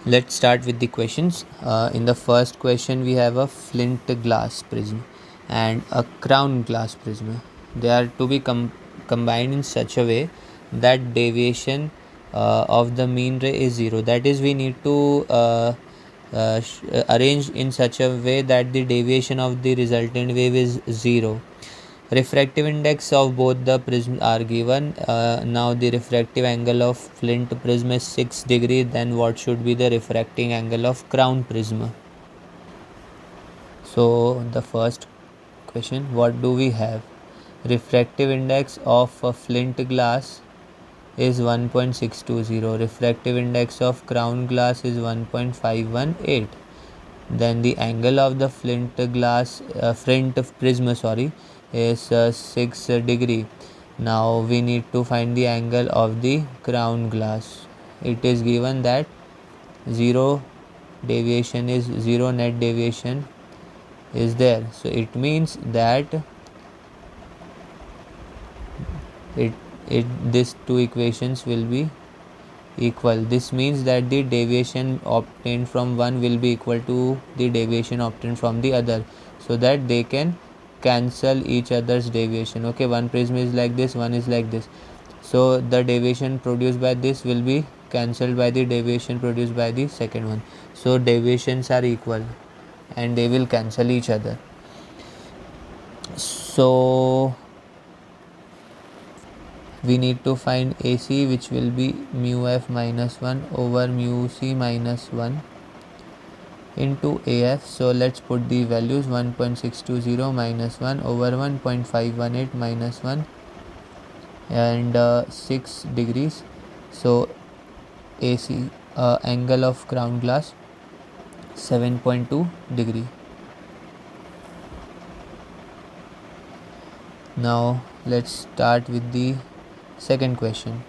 Let's start with the questions. In the first question, we have a flint glass prism and a crown glass prism. They are to be combined in such a way that deviation of the mean ray is 0. That is, we need to arrange in such a way that the deviation of the resultant wave is 0. Refractive index of both the prisms are given. Now the refractive angle of flint prism is 6 degree. Then what should be the refracting angle of crown prism? So the first question, what do we have? Refractive index of a flint glass is 1.620. Refractive index of crown glass is 1.518. Then the angle of the flint prism is 6 degree. Now we need to find the angle of the crown glass. It is given that 0 deviation is 0 net deviation is there, so it means that these two equations will be equal. This means that the deviation obtained from one will be equal to the deviation obtained from the other, so that they can cancel each other's deviation. Okay, one prism is like this, one is like this, so the deviation produced by this will be cancelled by the deviation produced by the second one. So deviations are equal and they will cancel each other. So we need to find AC, which will be mu f minus 1 over mu c minus 1 into AF. So let's put the values. 1.620 minus 1 over 1.518 minus 1 and 6 degrees. So AC angle of crown glass 7.2 degree. Now let's start with the second question.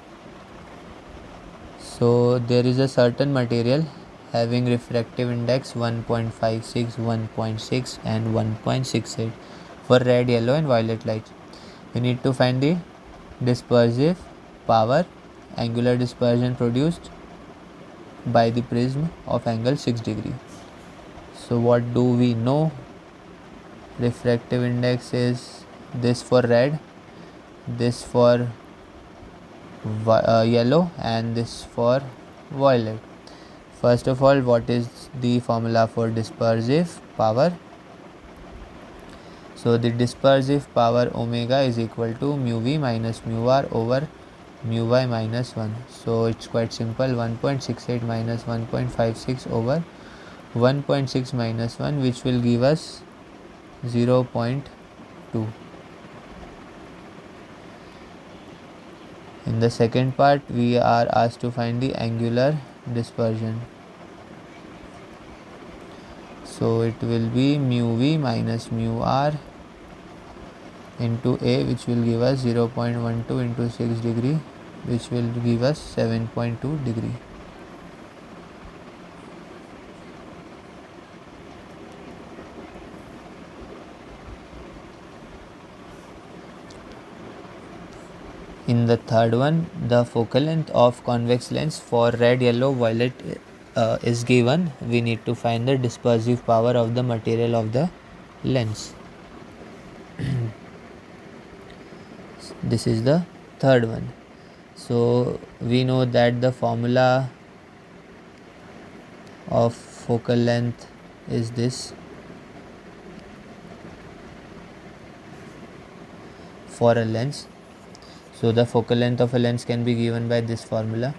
So there is a certain material having refractive index 1.56, 1.6 and 1.68 for red, yellow and violet light. We need to find the dispersive power, angular dispersion produced by the prism of angle 6 degree. So what do we know? Refractive index is this for red, this for yellow and this for violet. First of all, what is the formula for dispersive power? So the dispersive power omega is equal to mu v minus mu r over mu y minus 1. So it's quite simple. 1.68 minus 1.56 over 1.6 minus 1, which will give us 0.2. In the second part, we are asked to find the angular dispersion. So it will be mu v minus mu r into A, which will give us 0.12 into 6 degree, which will give us 7.2 degree. In the third one, the focal length of convex lens for red, yellow, violet is given. We need to find the dispersive power of the material of the lens. This is the third one. So we know that the formula of focal length is this for a lens. So the focal length of a lens can be given by this formula.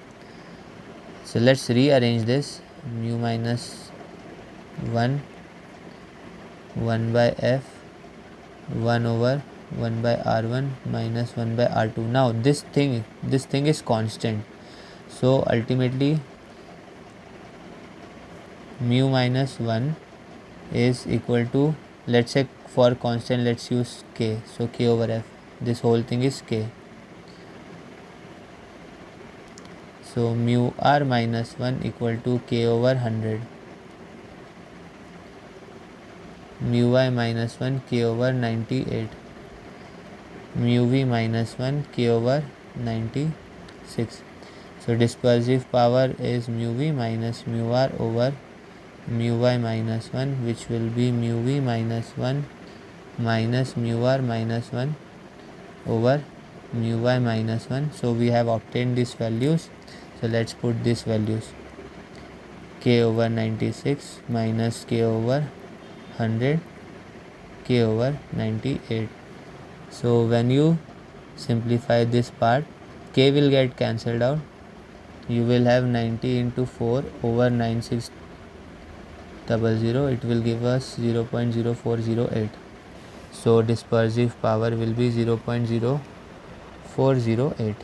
So let's rearrange this. Mu minus 1 by f 1 over 1 by r1 minus 1 by r2. Now this thing is constant, so ultimately mu minus 1 is equal to, let's say for constant let's use k, so k over f. This whole thing is k. So mu r minus 1 equal to k over 100. Mu y minus 1 k over 98. Mu v minus 1 k over 96. So dispersive power is mu v minus mu r over mu y minus 1, which will be mu v minus 1 minus mu r minus 1 over mu y minus 1. So we have obtained these values. So let's put these values. K over 96 minus K over 100, K over 98. So when you simplify this part, K will get cancelled out. You will have 90 into 4 over 9600. It will give us 0.0408. So dispersive power will be 0.0408.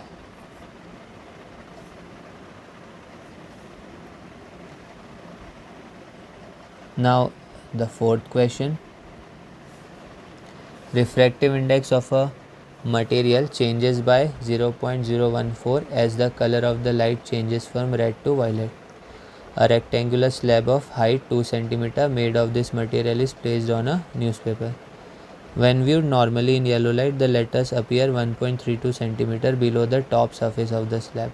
Now the fourth question. Refractive index of a material changes by 0.014 as the color of the light changes from red to violet. A rectangular slab of height 2 cm made of this material is placed on a newspaper. When viewed normally in yellow light, the letters appear 1.32 cm below the top surface of the slab.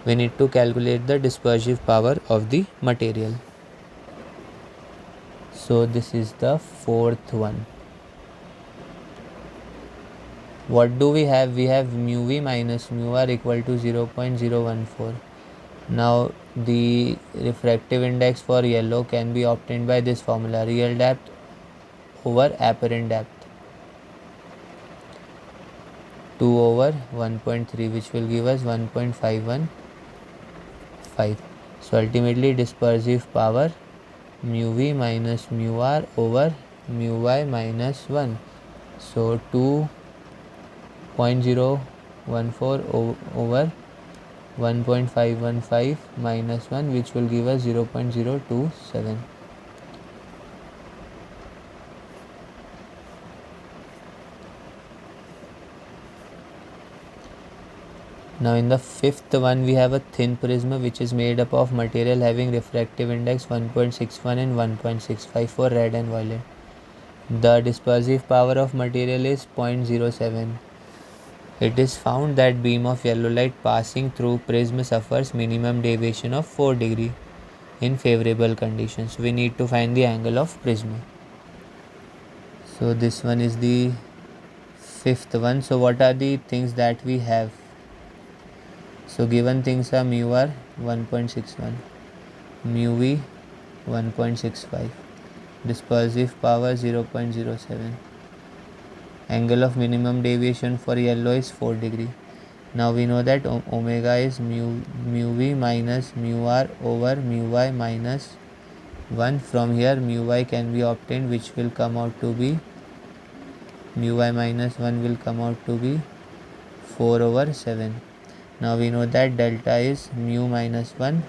We need to calculate the dispersive power of the material. So this is the fourth one. What do we have? We have mu v minus mu r equal to 0.014. Now the refractive index for yellow can be obtained by this formula: real depth over apparent depth, 2 over 1.3, which will give us 1.515. So ultimately dispersive power mu v minus mu r over mu y minus 1. So 2.014 over 1.515 minus 1, which will give us 0.027. Now in the fifth one, we have a thin prism which is made up of material having refractive index 1.61 and 1.65 for red and violet. The dispersive power of material is 0.07. It is found that beam of yellow light passing through prism suffers minimum deviation of 4 degree in favorable conditions. We need to find the angle of prism. So this one is the fifth one. So what are the things that we have? So given things are mu r 1.61, mu v 1.65, dispersive power 0.07. Angle of minimum deviation for yellow is 4 degree. Now we know that omega is mu v minus mu r over mu y minus 1. From here mu y can be obtained, which will come out to be, mu y minus 1 will come out to be 4 over 7. Now we know that delta is mu minus 1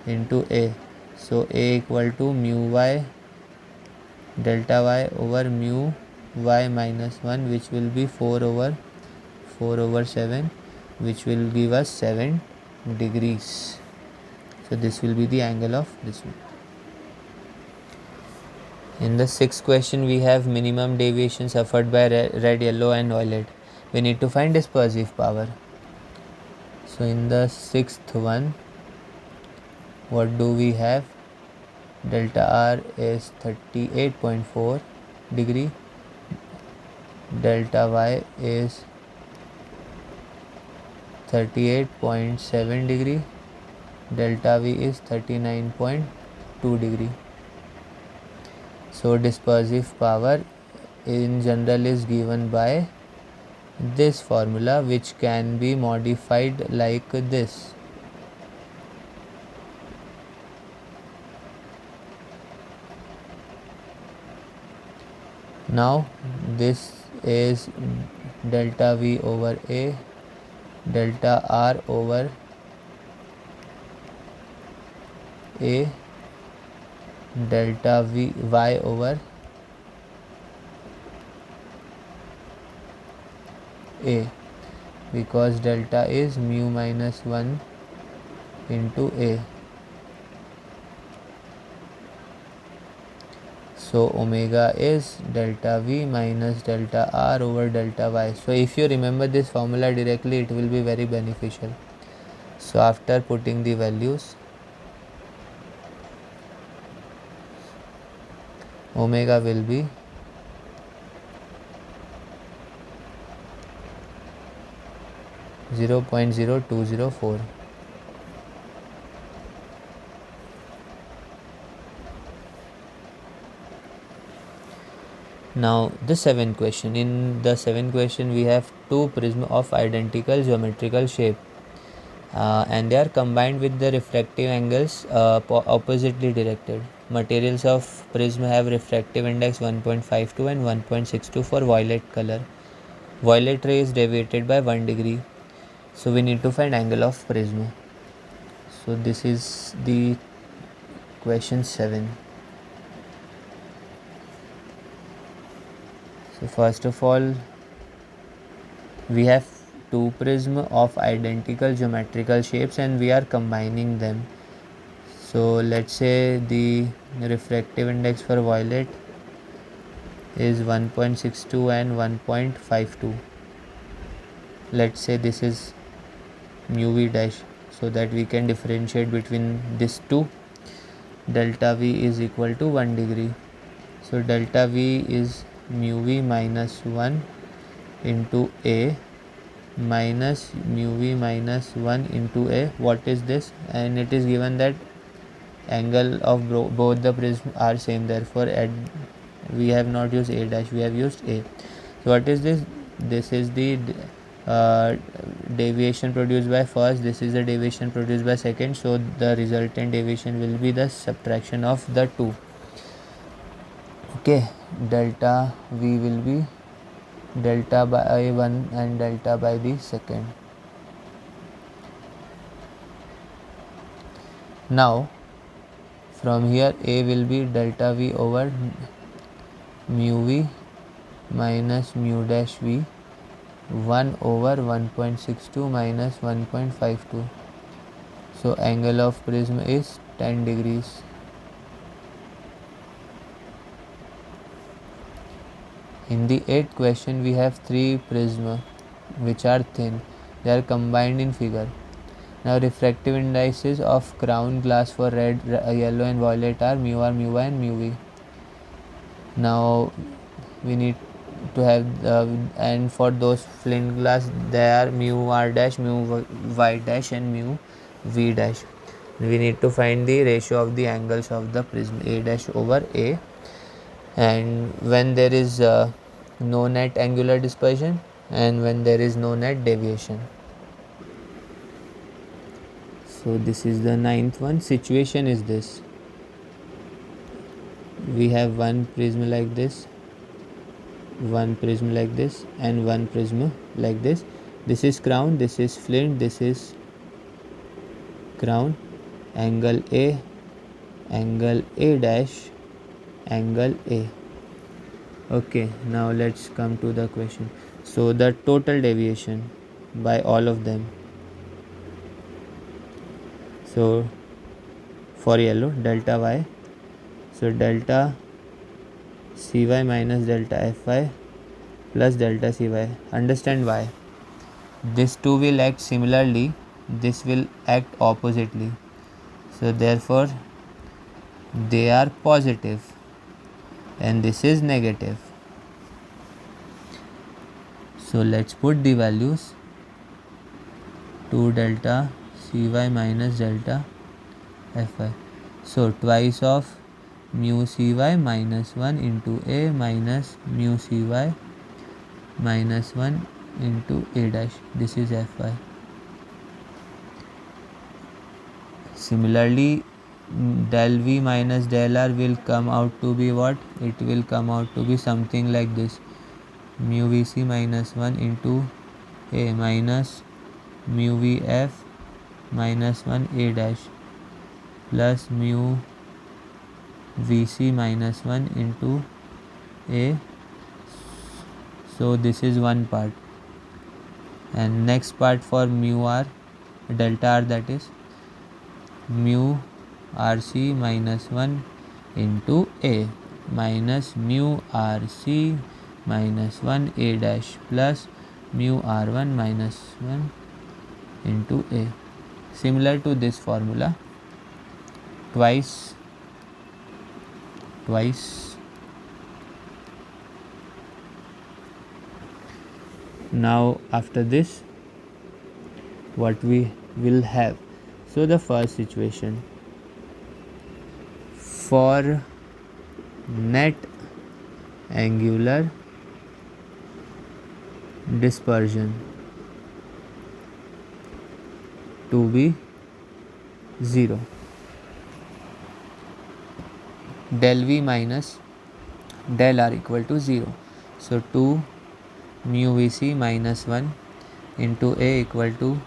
into a. So a equal to mu y delta y over mu y minus 1, which will be 4 over 7, which will give us 7 degrees. So this will be the angle of this one. In the sixth question, we have minimum deviation suffered by red, yellow and violet. We need to find dispersive power. So in the sixth one, what do we have? Delta r is 38.4 degree, delta y is 38.7 degree, delta v is 39.2 degree. So dispersive power in general is given by this formula, which can be modified like this. Now this is delta v over a, delta r over a, delta v y over a, because delta is mu minus 1 into a. So omega is delta v minus delta r over delta y. So if you remember this formula directly, it will be very beneficial. So after putting the values, omega will be 0.0204. Now the seventh question. In the seventh question we have two prisms of identical geometrical shape and they are combined with the refractive angles oppositely directed. Materials of prism have refractive index 1.52 and 1.62 for violet color. Violet ray is deviated by 1 degree. So we need to find angle of prism. So this is the question 7. So first of all, we have two prism of identical geometrical shapes and we are combining them. So let's say the refractive index for violet is 1.62 and 1.52. Let's say this is mu v dash, so that we can differentiate between these two. Delta v is equal to 1 degree. So delta v is mu v minus 1 into a minus mu v minus 1 into a. What is this? And it is given that angle of both the prism are same, therefore we have not used a dash, we have used a. So what is this? This is the deviation produced by first, this is the deviation produced by second, so the resultant deviation will be the subtraction of the two. Okay, delta v will be delta by 1 and delta by the second. Now from here a will be delta v over mu v minus mu dash v 1 over 1.62 minus 1.52. So angle of prism is 10 degrees. In the 8th question we have three prisms which are thin. They are combined in figure. Now refractive indices of crown glass for red, yellow and violet are mu r, mu y and mu v. Now we need to have and for those flint glass they are mu r dash, mu y dash and mu v dash. We need to find the ratio of the angles of the prism a dash over a, and when there is no net angular dispersion and when there is no net deviation. So this is the 9th one. Situation is this: we have one prism like this, one prism like this and one prism like this. This is crown, this is flint, this is crown. Angle a dash, angle a. Okay, now let's come to the question. So the total deviation by all of them. So for yellow, delta y, so delta cy minus delta fy plus delta cy. Understand why? This two will act similarly, this will act oppositely, so therefore they are positive and this is negative. So let's put the values: 2 delta cy minus delta fy. So twice of mu cy minus 1 into a minus mu cy minus 1 into a dash, this is fy. Similarly, del v minus del r will come out to be what? It will come out to be something like this: mu vc minus 1 into a minus mu vf minus 1 a dash plus mu vc minus 1 into a. So this is one part, and next part for mu r delta r, that is mu rc minus 1 into a minus mu rc minus 1 a dash plus mu r1 minus 1 into a. similar to this formula, twice. Now after this, what we will have, so the first situation, for net angular dispersion to be 0, del V minus del R equal to 0. So 2 mu Vc minus 1 into A equal to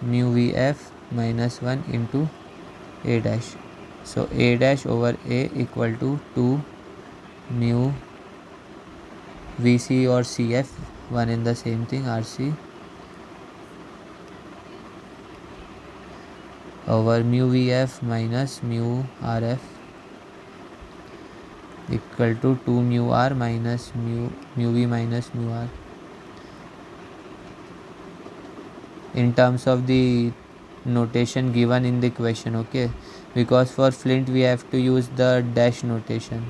mu Vf minus 1 into A dash. So A dash over A equal to 2 mu Vc or Cf, one in the same thing, Rc, over mu Vf minus mu Rf equal to 2 mu R minus mu V minus mu R. In terms of the notation given in the question, okay, because for Flint we have to use the dash notation.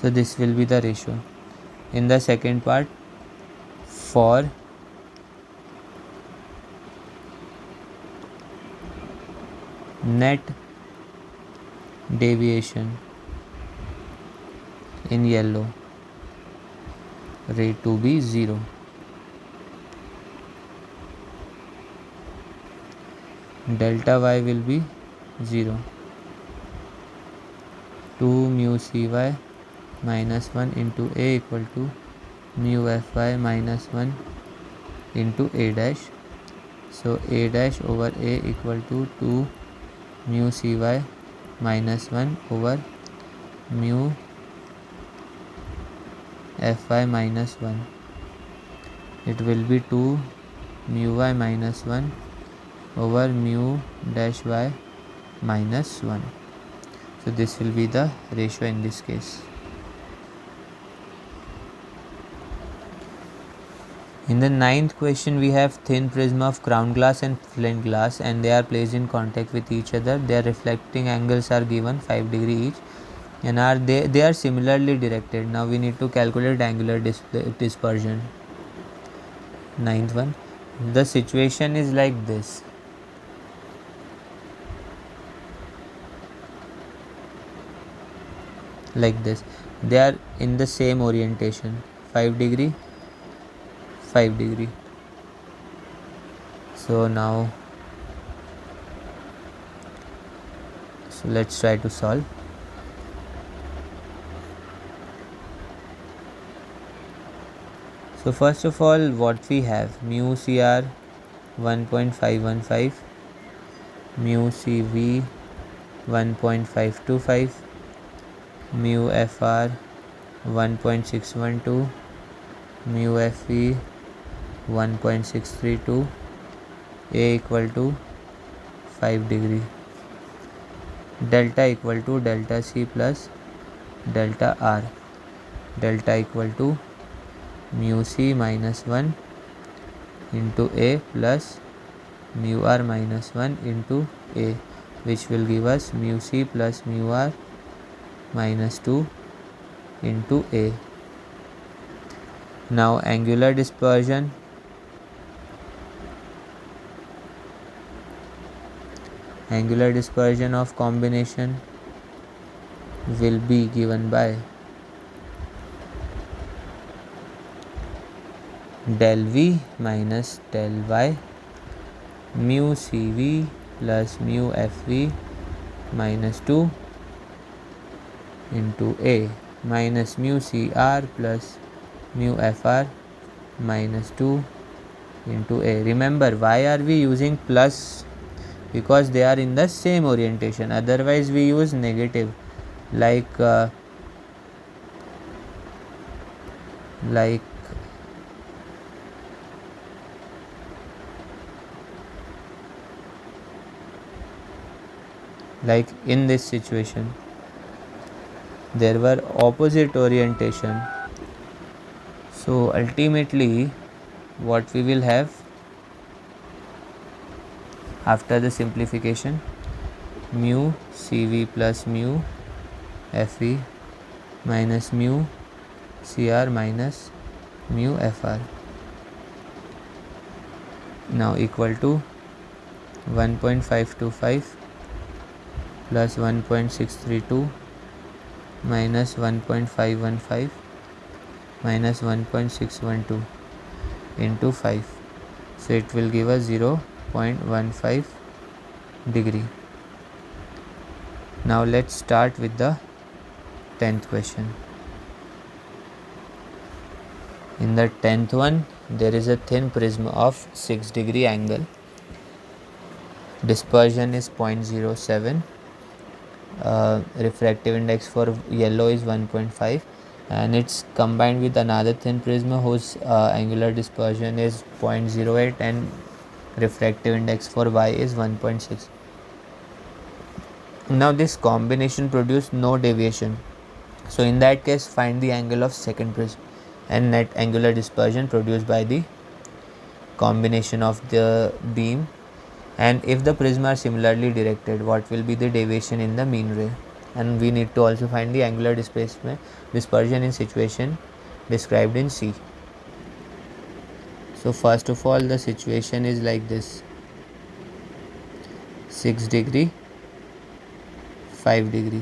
So this will be the ratio. In the second part, for net deviation in yellow rate to be 0, delta y will be 0, 2 mu cy minus 1 into A equal to mu fy minus 1 into A dash. So A dash over A equal to 2 mu cy minus 1 over mu fy minus 1. It will be 2 mu y minus 1 over mu dash y minus 1. So this will be the ratio in this case. In the 9th question, we have thin prism of crown glass and flint glass, and they are placed in contact with each other. Their reflecting angles are given 5 degree each, and they are similarly directed. Now we need to calculate angular dispersion. 9th one, the situation is like this. Like this, they are in the same orientation, 5 degree 5 degree. So now, let's try to solve. So first of all, what we have, mu cr 1.515, mu cv 1.525, mu fr 1.612, mu fe 1.632, A equal to 5 degree, delta equal to delta C plus delta R, delta equal to mu C minus 1 into A plus mu R minus 1 into A, which will give us mu C plus mu R minus 2 into A. Now angular dispersion, of combination will be given by del V minus del Y, mu CV plus mu FV minus 2 into A, minus mu CR plus mu FR minus 2 into A. Remember, why are we using plus? Because they are in the same orientation. Otherwise we use negative, like in this situation there were opposite orientation. So ultimately what we will have, After the simplification, mu CV plus mu FE minus mu CR minus mu FR now equal to 1.525 plus 1.632 minus 1.515 minus 1.612 into 5. So it will give us 0.15 degree. Now let's start with the 10th question. In the 10th one, there is a thin prism of 6 degree angle. Dispersion is 0.07. Refractive index for yellow is 1.5, and it's combined with another thin prism whose angular dispersion is 0.08 and refractive index for Y is 1.6. Now this combination produces no deviation. So in that case, find the angle of second prism and net angular dispersion produced by the combination of the beam. And if the prism are similarly directed, what will be the deviation in the mean ray? And we need to also find the angular dispersion in situation described in C. So first of all, the situation is like this: 6 degree, 5 degree.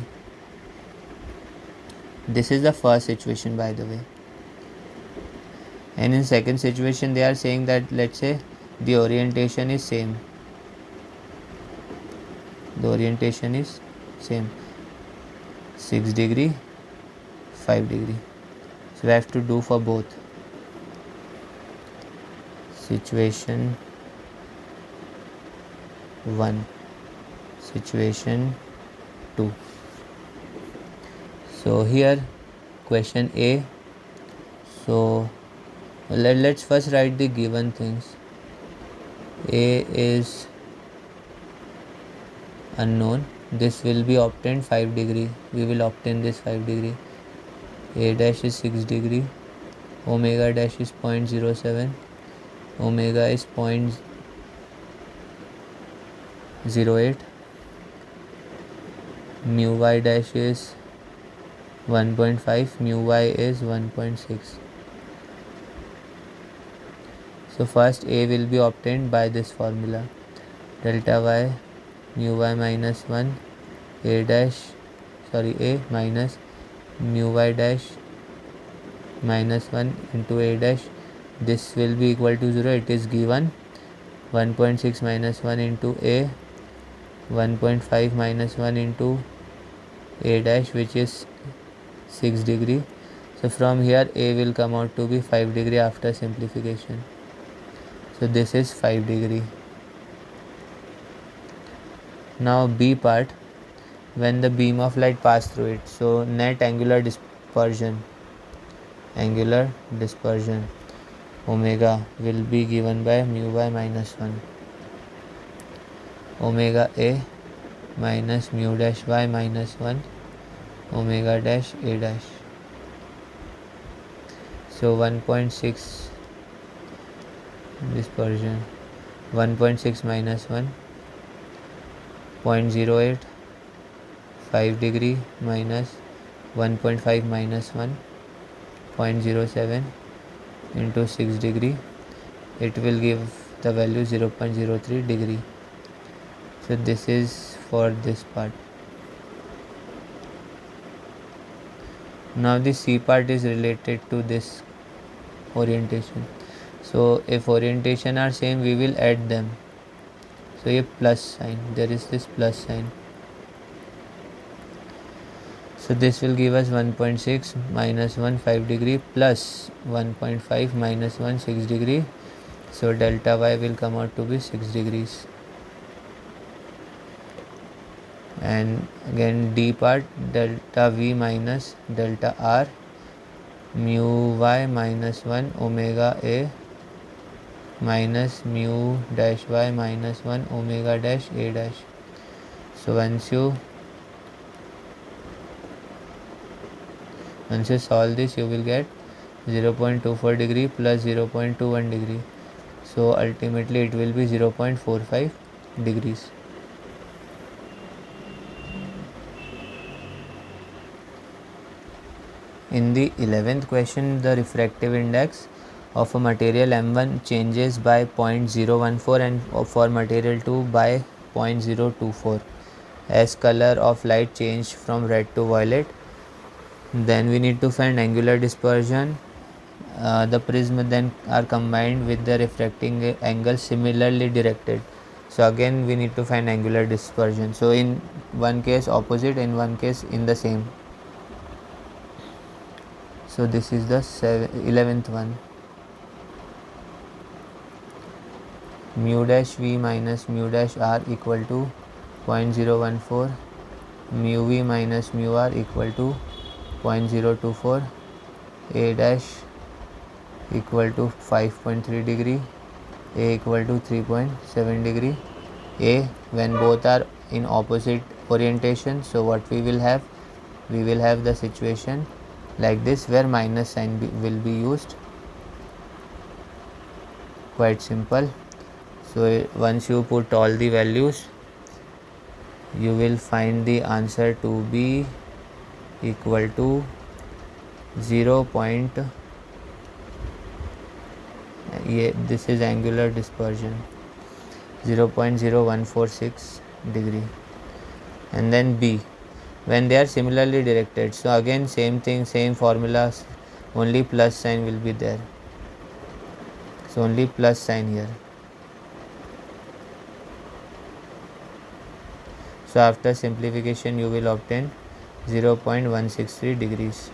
This is the first situation, by the way. And in second situation, they are saying that, let's say, the orientation is same. The orientation is same, 6 degree, 5 degree. So we have to do for both. Situation 1, situation 2. So here question A. So let's first write the given things. A is unknown. This will be obtained 5 degree. We will obtain this 5 degree. A dash is 6 degree. Omega dash is 0.07. Omega is 0.08. Mu y dash is 1.5. Mu y is 1.6. So first A will be obtained by this formula: delta y mu y minus 1 A minus mu y dash minus 1 into A dash. This will be equal to 0. It is given 1.6 minus 1 into A, 1.5 minus 1 into A dash, which is 6 degree. So from here A will come out to be 5 degree after simplification. So this is 5 degree. Now B part, when the beam of light pass through it. So net angular dispersion omega will be given by mu y minus 1 omega A minus mu dash y minus 1 omega dash A dash. So 1.6 dispersion, 1.6 minus 1, 0.08, 5 degree minus 1.5 minus 1, 0.07 into 6 degree. It will give the value 0.03 degree. So this is for this part. Now the C part is related to this orientation. So if orientation are same, we will add them. So a plus sign, there is this plus sign. So this will give us 1.6 minus 1 5 degree plus 1.5 minus 1 6 degree. So delta y will come out to be 6 degrees. And again D part, delta v minus delta r mu y minus 1 omega A minus mu dash y minus 1 omega dash A dash. So once you solve this, you will get 0.24 degree plus 0.21 degree. So ultimately it will be 0.45 degrees. In the 11th question, the refractive index of a material M1 changes by 0.014 and for material 2 by 0.024 as color of light changed from red to violet. Then we need to find angular dispersion. The prism then are combined with the refracting angle similarly directed. So again we need to find angular dispersion. So in one case opposite, in one case in the same. So this is the 11th one. Mu dash V minus mu dash R equal to 0.014, mu V minus mu R equal to 0.024, A dash equal to 5.3 degree, A equal to 3.7 degree. A when both are in opposite orientation, so what we will have? We will have the situation like this where minus sign will be used. Quite simple. So once you put all the values, you will find the answer to be equal to 0. This is angular dispersion, 0.0146 degree. And then B, when they are similarly directed, so again same thing, same formulas, only plus sign will be there. So only plus sign here. So after simplification you will obtain 0.163 degrees.